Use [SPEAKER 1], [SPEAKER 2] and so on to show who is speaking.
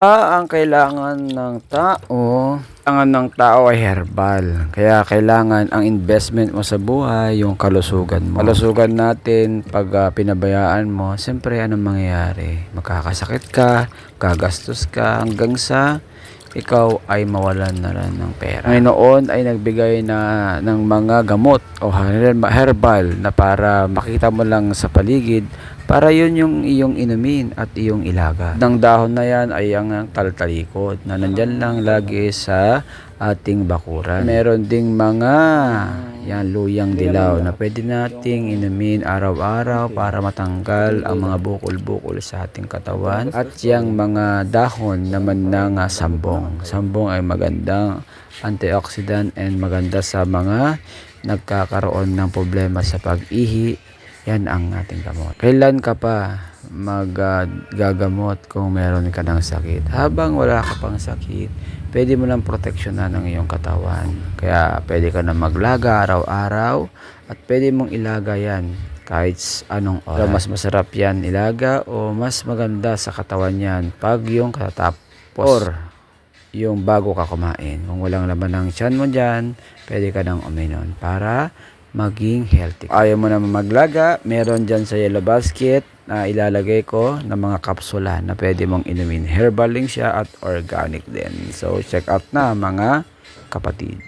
[SPEAKER 1] Ang kailangan ng tao ay herbal. Kaya kailangan ang investment mo sa buhay, yung kalusugan mo. Kalusugan natin, pag pinabayaan mo, siyempre anong mangyayari? Magkakasakit ka, gagastos ka, hanggang sa ikaw ay mawalan na rin ng pera. Ngayon ay nagbigay ng mga gamot o herbal na para makita mo lang sa paligid, para yun yung iyong inumin at iyong ilaga. Ng dahon na yan ay ang taltalikod na nandyan lang lagi sa ating bakuran. Meron ding mga luyang dilaw na pwede nating inumin araw-araw para matanggal ang mga bukol-bukol sa ating katawan. At yung mga dahon naman ng sambong. Sambong ay magandang antioxidant and maganda sa mga nagkakaroon ng problema sa pag-ihi. Yan ang ating gamot. Kailan ka pa gagamot kung meron ka ng sakit? Habang wala ka pang sakit, pwede mo lang proteksyonan ang iyong katawan. Kaya pwede ka na maglaga araw-araw at pwede mong ilaga yan kahit anong oras. Mas masarap yan ilaga o mas maganda sa katawan yan pag yung katatapos or yung bago ka kumain. Kung walang laman ng tiyan mo dyan, pwede ka nang uminom para maging healthy. Ayaw mo naman maglaga, meron dyan sa yellow basket na ilalagay ko ng mga kapsula na pwede mong inumin. Herbal din siya at organic din. So check out na mga kapatid.